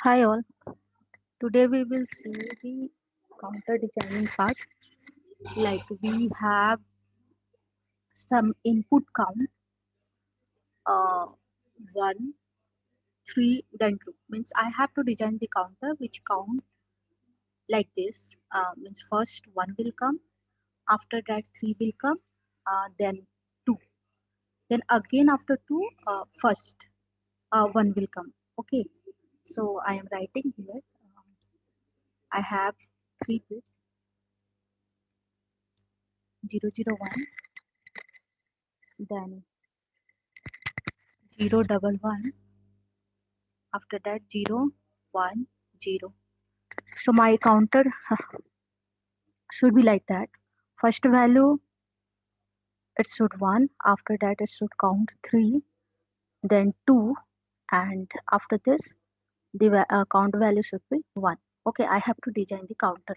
Hi all. Today we will see the counter designing part. Like we have some input count, uh, one, three, then two. Means I have to design the counter which count like this. Means first one will come, after that three will come, then two. Then again after two, first one will come. Okay. So I am writing here. I have 3 bit 001, then 011, after that 010. So my counter should be like that. First value it should 1, after that it should count 3, then 2, and after this the count value should be 1. Okay, I have to design the counter.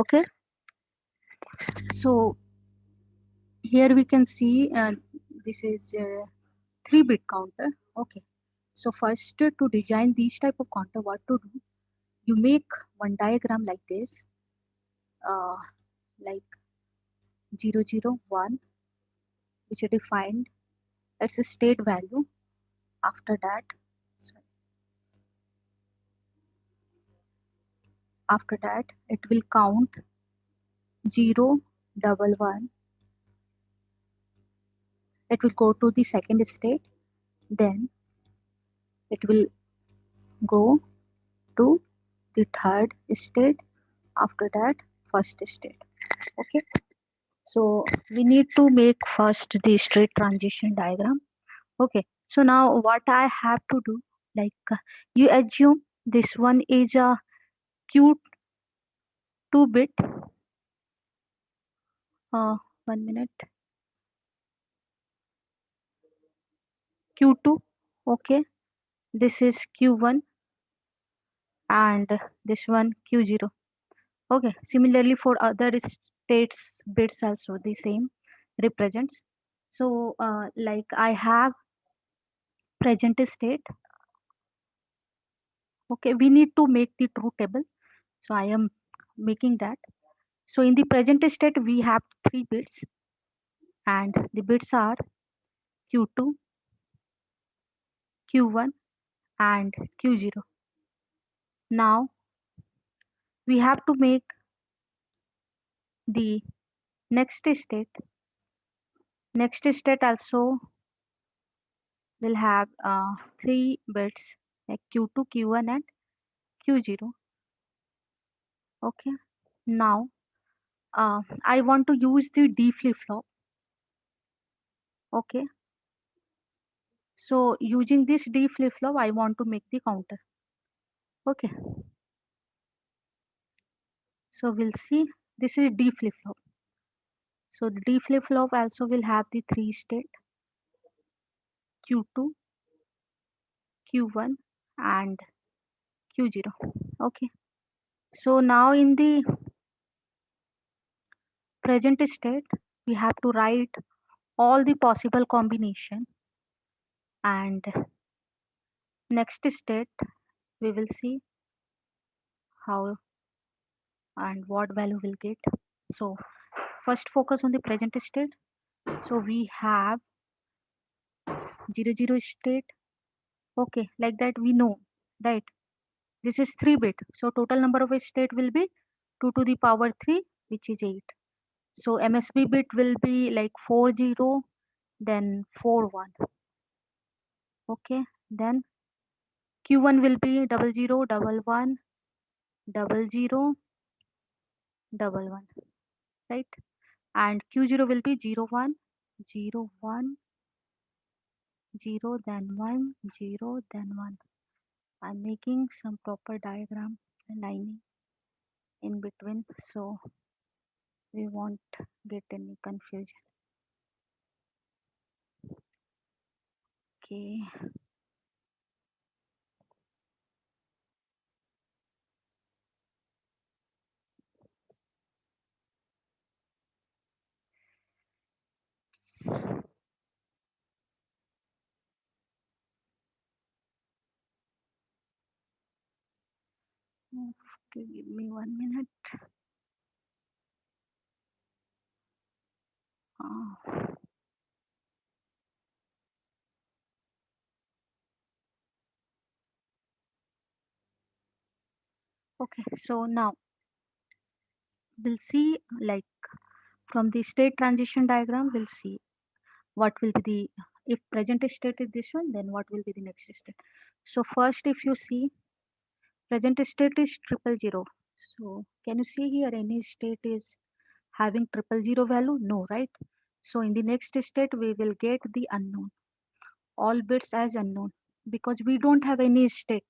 Okay, so here we can see this is 3-bit counter. Okay, so first to design these type of counter, what to do, you make one diagram like this, uh, like 001, which is defined its a state value. After that, sorry, after that it will count 011. It will go to the second state, then it will go to the third state, after that first state. Okay, so we need to make first the state transition diagram. Okay, so now what I have to do, like you assume this one is a q2 bit, 1 minute, q2. Okay, this is q1 and this one q0. Okay, similarly for other states bits also the same represents. So like I have present state. Okay, we need to make the truth table, so I am making that. So in the present state we have 3 bits, and the bits are q2, q1 and q0. Now we have to make the next state. Next state also will have 3 bits, like q2, q1 and q0. Okay, now I want to use the d flip flop. Okay, so using this d flip flop I want to make the counter. Okay, so we'll see, this is d flip flop. So the d flip flop also will have the 3 state, q2, q1 and q0. Okay, so now in the present state we have to write all the possible combination, and next state we will see how and what value we'll get. So first focus on the present state. So we have 00 state. Okay, like that we know, right? This is 3 bit, so total number of state will be 2 to the power 3, which is 8. So MSB bit will be like 40, then 41. Okay, then Q1 will be 00, 11, 00, 11, right? And Q0 will be 01, 01, 0, then 1, 0, then 1. I'm making some proper diagram lining in between, so we won't get any confusion. Okay, Okay, give me 1 minute. Uh, okay, so now we'll see, like, from the state transition diagram, we'll see what will be the, if present state is this one, then what will be the next state. So first, if you see, present state is triple zero. So can you see here any state is having triple zero value? No, right? So in the next state, we will get the unknown, all bits as unknown, because we don't have any state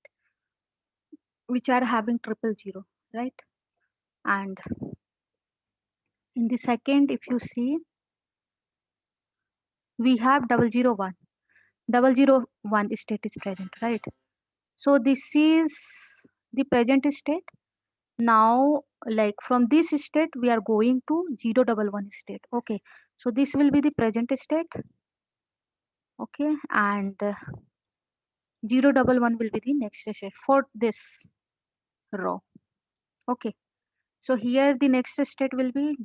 which are having triple zero, right? And in the second, if you see, we have 001. 001 state is present, right? So this is the present state. Now, like from this state, we are going to 011 state. Okay. So this will be the present state. Okay. And 011 will be the next state for this row. Okay. So here the next state will be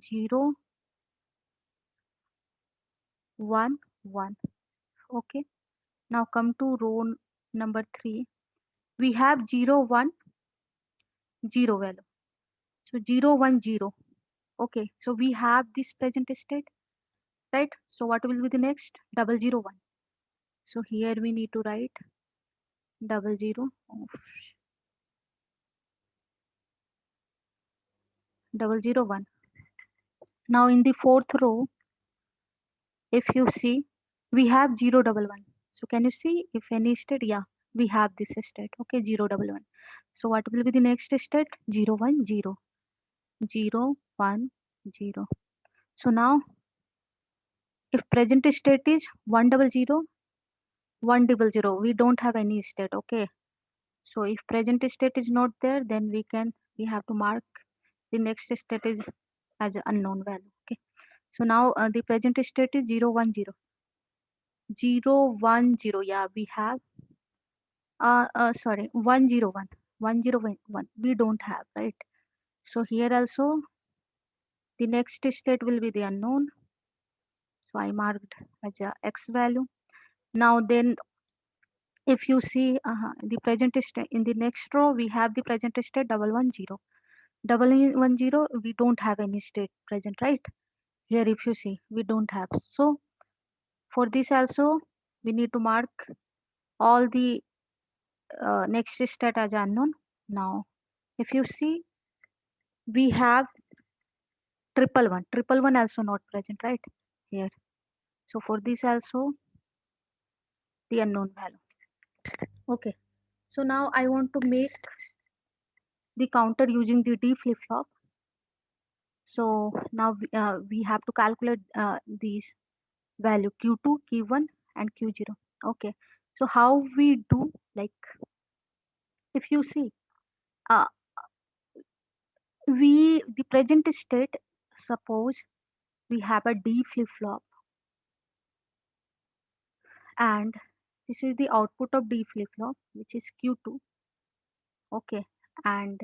011. Okay. Now come to row number 3. We have 010 value. So 010. Okay. So we have this present state, right? So what will be the next? 001. So here we need to write 001. Now in the fourth row, if you see, we have 011. So can you see if any state? Yeah, we have this state. Okay, 011. So what will be the next state? 010. 010. So now if present state is 100, 100, we don't have any state. Okay. So if present state is not there, then we have to mark the next state is as unknown value. Okay. So now the present state is 010. 010. Yeah, we have sorry, 101. 101. We don't have, right? So here also the next state will be the unknown. So I marked as a x value. Now then, if you see the present state in the next row, we have the present state 110. 110, we don't have any state present, right? Here if you see, we don't have. So for this also, we need to mark all the next state as unknown. Now if you see, we have triple one also not present, right? Here. So for this also, the unknown value. Okay. So now I want to make the counter using the D flip flop. So now we have to calculate these value Q2, Q1 and Q0. Okay. So how we do, like, if you see, uh, the present state, suppose we have a D flip flop and this is the output of D flip flop, which is Q2. Okay. And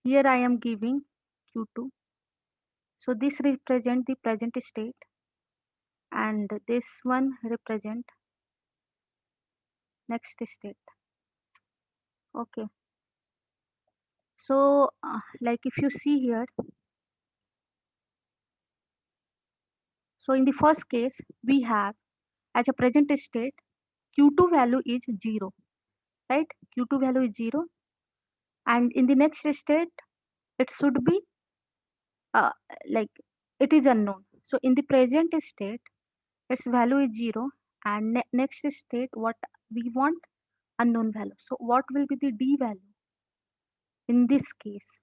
here I am giving Q2. So this represent the present state and this one represent next state. Okay. So like if you see here, so in the first case, we have as a present state, Q2 value is 0, right? Q2 value is 0. And in the next state, it should be uh, like it is unknown. So in the present state, its value is 0. And next state, what we want? Unknown value. So what will be the D value in this case?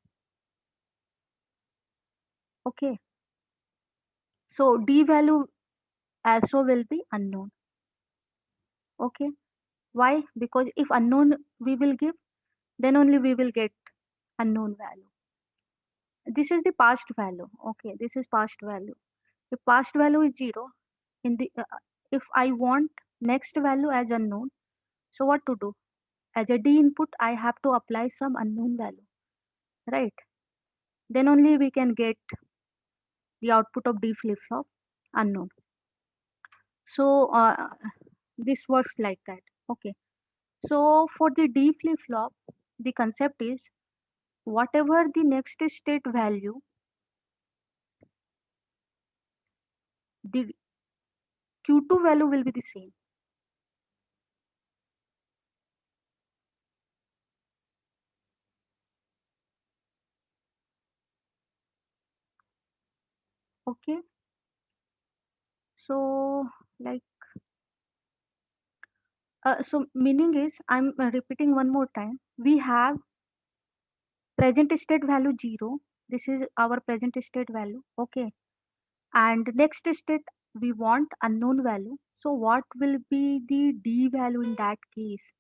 Okay. So D value also will be unknown. Okay. Why? Because if unknown we will give, then only we will get unknown value. This is the past value. Okay, this is past value. If past value is 0, in the if I want next value as unknown, so what to do? As a D input, I have to apply some unknown value. right? Then only we can get the output of D flip flop unknown. So this works like that. Okay. So for the D flip flop, the concept is whatever the next state value, the Q2 value will be the same. Okay. So like so meaning is I'm repeating one more time. We have present state value 0. This is our present state value. Okay. And next state we want unknown value. So what will be the D value in that case?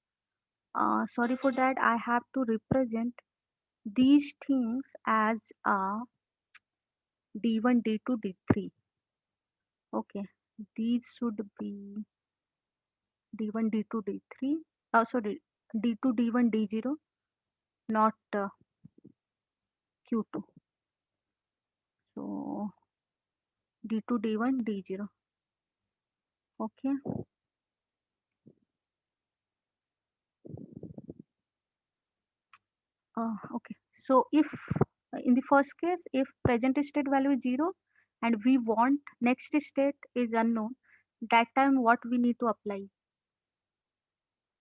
Sorry for that. I have to represent these things as D1, D2, D3. Okay. These should be D1, D2, D3. Sorry, D2, D1, D0, not Q2. So D2, D1, D0. Okay. Okay. So if in the first case, if present state value is 0 and we want next state is unknown, that time what we need to apply?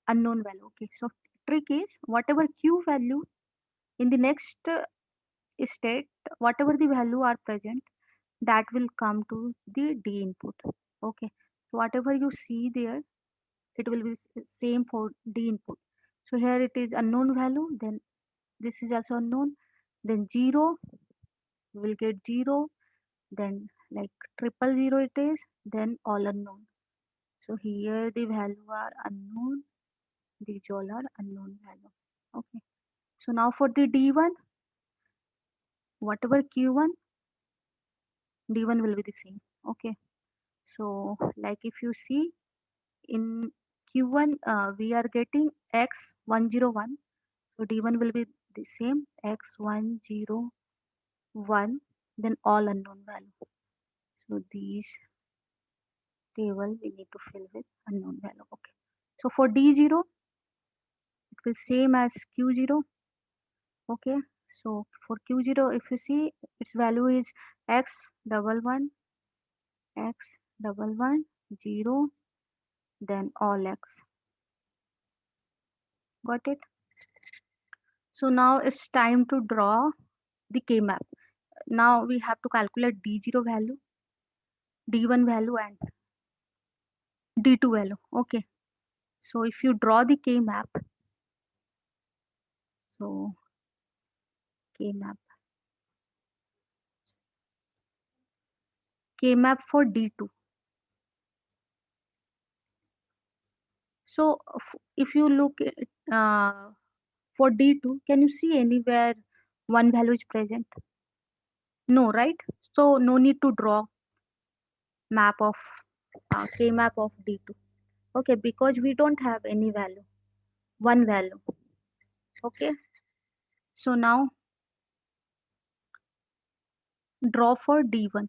Unknown value. Okay. So trick is whatever Q value in the next state, whatever the value are present, that will come to the D input. Okay. So whatever you see there, it will be same for D input. So here it is unknown value, then this is also unknown, then 0 will get 0, then like triple zero it is, then all unknown. So here the value are unknown, these all are unknown value. Okay. So now for the D1, whatever Q1, D1 will be the same. Okay. So like if you see in Q1, we are getting X101. So D1 will be the same X101, then all unknown value. So these table we need to fill with unknown value. Okay. So for D0, it will same as Q0. Okay. So for Q0, if you see its value is X11, then all X. Got it? So now it's time to draw the K map. Now we have to calculate D0 value, D1 value and D2 value. Okay. So if you draw the K map, so K map, K map for D2. So if you look at, for D2, can you see anywhere one value is present? No, right? So no need to draw map of K map of D2. Okay, because we don't have any value, one value. Okay, so now draw for D1.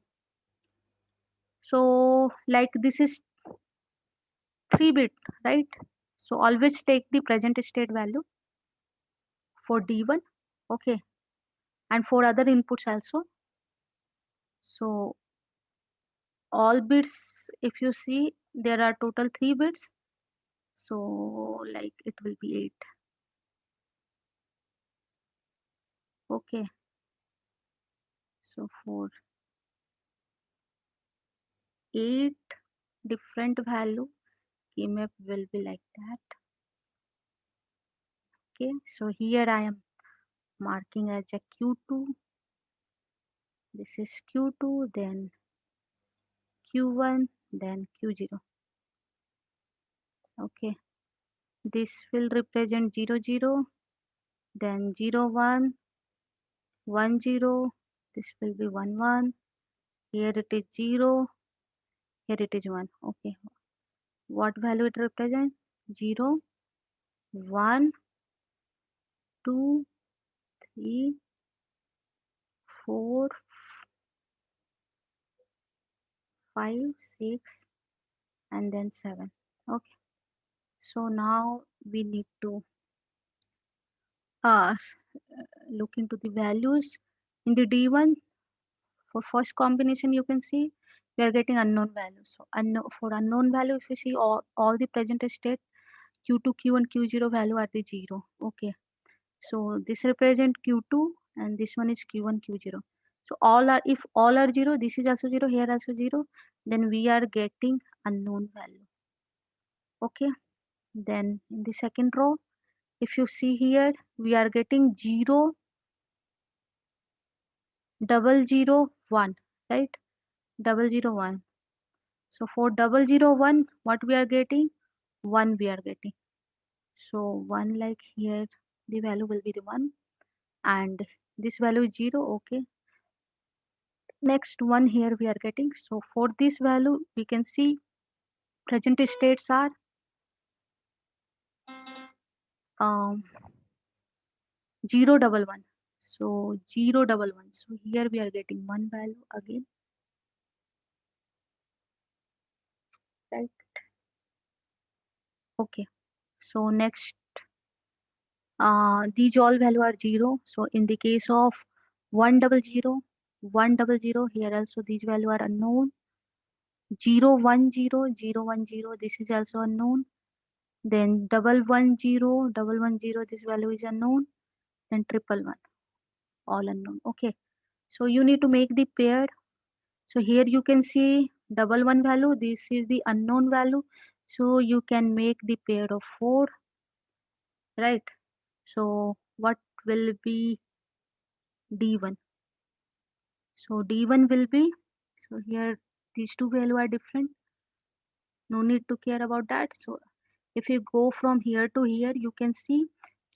So like this is 3-bit, right? So always take the present state value for D1. Okay, and for other inputs also. So all bits, if you see, there are total 3 bits. So like it will be 8. Okay, so for 8 different value, KMap will be like that. Okay, so here I am marking as a Q2. This is Q2, then Q1, then Q0. Okay, this will represent 0, 0, then 0, 1, 1, 0. This will be 1, 1. Here it is 0, here it is 1. Okay, what value it represents? 0, 1, 2, 3, 4, 5, 6, and then 7. Okay, so now we need to look into the values in the D1. For first combination, you can see we are getting unknown values. So for unknown value, if you see all the present state, Q2, Q1, Q0 value are the 0. Okay, so this represent Q2 and this one is Q1, Q0. So if all are 0, this is also 0, here also 0, then we are getting unknown value. Okay, then in the second row, if you see here, we are getting 0, 0, 1, right? 0, 1. So for 0, 0, 1, what we are getting? 1 we are getting. So 1, like here, the value will be the 1 and this value is 0. Okay. Next one here we are getting. So for this value, we can see present states are um, 0, 1, 1. So 0, 1, 1. So here we are getting 1 value again. Right. Okay. So next, these all value are 0. So in the case of 1, 0, 1, 0, here also these value are unknown. 0, 1, 0, 0, 1, 0, this is also unknown. Then 1, 1, 0, 1, 1, 0, this value is unknown. Then 1, 1, all unknown. Okay, so you need to make the pair. So here you can see 1, 1 value, this is the unknown value, so you can make the pair of 4, right? So what will be D1? So D1 will be, so here these two value are different, no need to care about that. So if you go from here to here, you can see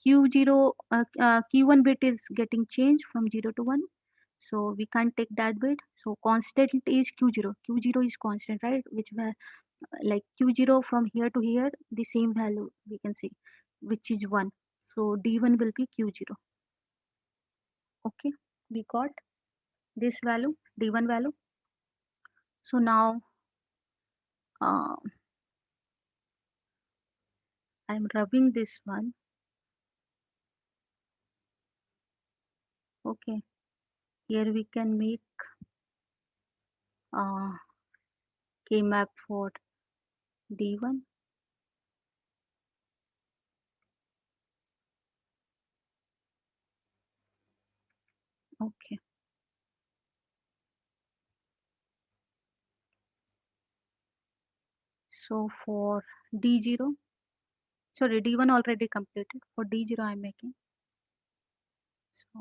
Q0, Q1 bit is getting changed from 0 to 1. So we can't take that bit. So constant is Q0. Q0 is constant, right? Which were like Q0 from here to here, the same value we can see, which is 1. So D1 will be Q0. Okay, we got this value, D1 value. So now uh, I'm rubbing this one. Okay, here we can make uh, K map for D1. Okay. So for D0, sorry, D1 already completed. For D0, I'm making. So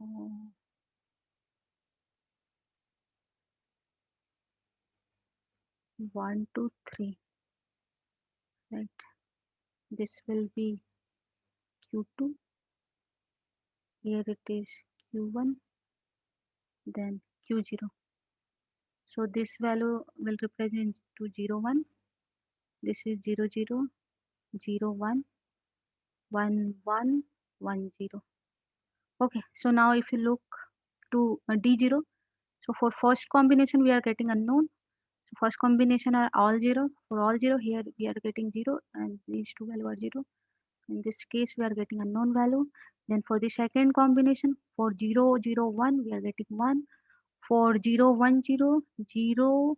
1, 2, 3, right? This will be Q2. Here it is Q1, then Q0. So this value will represent to 0, 1. This is 0, 0, 0, 1, 1, 1, 1, 0. Okay, so now if you look to D0, so for first combination we are getting unknown. So first combination are all 0. For all 0, here we are getting 0 and these two value are 0. In this case, we are getting unknown value. Then for the second combination, for 0, 0, 1, we are getting 1. For 0, 1, 0, 0,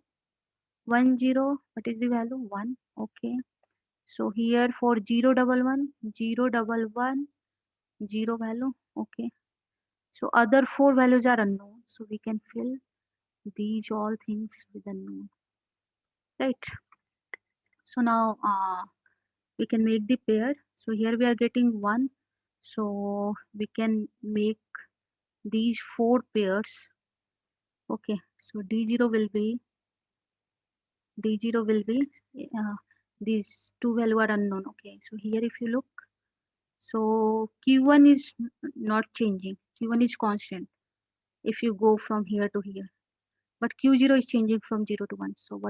1, 0, what is the value? 1. Okay. So here for 0, 1, 1, 0, 1, 1, 0 value. Okay. So other 4 values are unknown. So we can fill these all things with unknown. Right. So now we can make the pair. So here we are getting 1. So we can make these 4 pairs. Okay. So D0 will be uh, these two value are unknown. Okay. So here if you look, so Q1 is not changing. Q1 is constant if you go from here to here. But Q0 is changing from 0 to 1. So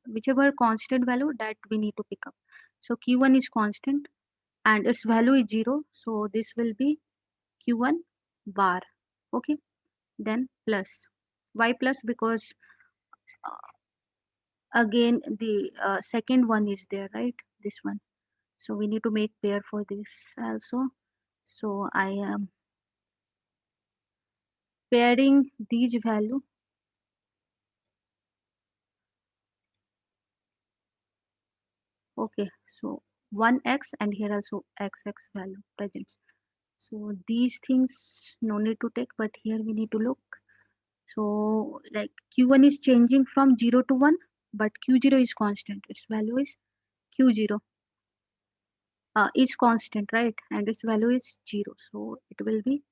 whichever constant value that we need to pick up. So Q1 is constant and its value is 0. So this will be Q1 bar. Okay. then plus. Why plus? Because uh, again the second one is there, right? This one. So we need to make pair for this also. So I am pairing these value. Okay, so 1x and here also xx value presents. So these things no need to take, but here we need to look. So like q1 is changing from 0 to 1, but q0 is constant. Its value is q0 is constant, right? And its value is 0. So it will be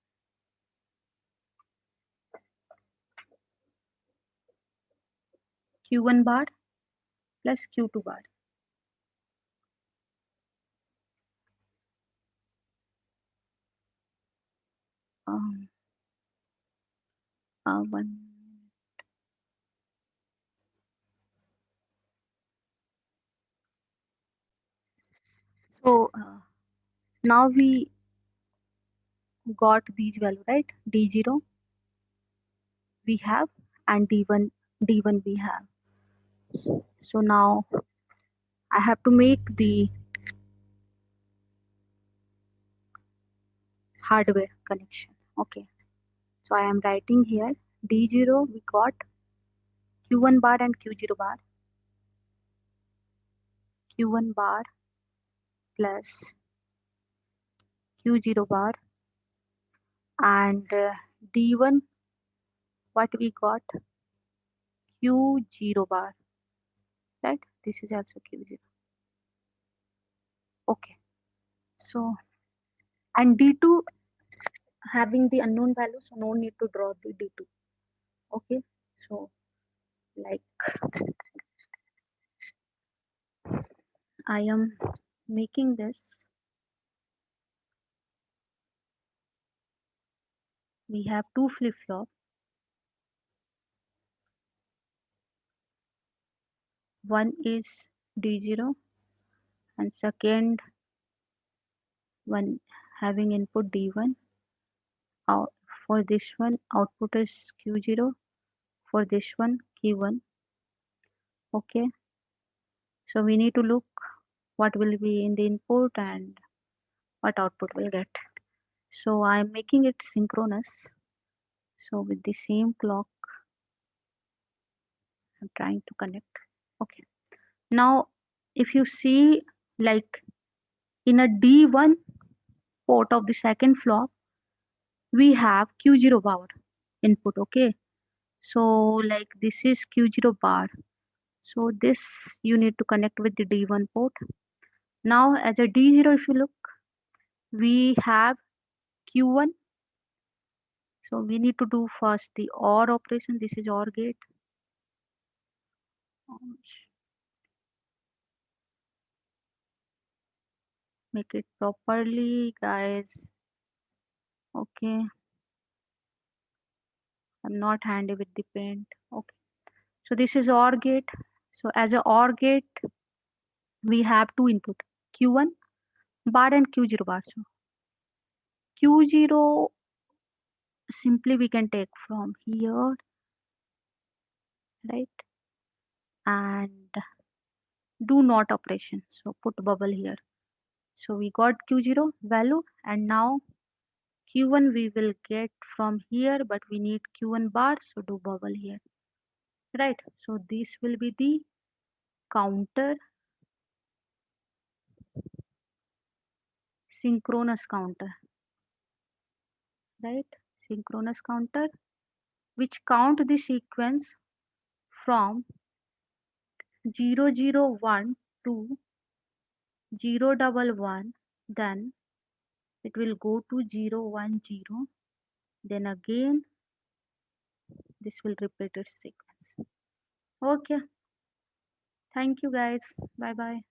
q1 bar plus q2 bar. Um, one. So now we got these value, right? D0 we have and D1 we have. So now I have to make the hardware connection. Okay. So I am writing here D0 we got Q1 bar and Q0 bar. Q1 bar plus Q0 bar and D1 what we got Q0 bar, right? This is also Q0. Okay. So and D2 having the unknown value, so no need to draw the D2. Okay. So like I am making this. We have two flip-flop. One is D0 and second one having input D1. Out for this one output is Q0. For this one Q1. Okay. So we need to look what will be in the input and what output will get. So I'm making it synchronous. So with the same clock, I'm trying to connect. Okay. Now, if you see like in a D1 port of the second flop, we have Q0 bar input. Okay. So like this is Q0 bar. So this you need to connect with the D1 port. Now as a D0, if you look, we have Q1. So we need to do first the OR operation. This is OR gate. Make it properly, guys. Okay. I'm not handy with the paint. Okay. So this is OR gate. So as a OR gate, we have two input, Q1 bar and Q0 bar. So Q0 simply we can take from here, right? And do not operation. So put bubble here. So we got Q0 value and now Q1 we will get from here, but we need Q1 bar. So do bubble here, right? So this will be the counter, synchronous counter, right? Synchronous counter which count the sequence from 001 to 011, then it will go to 010, then again this will repeat its sequence. Okay, thank you guys, bye bye.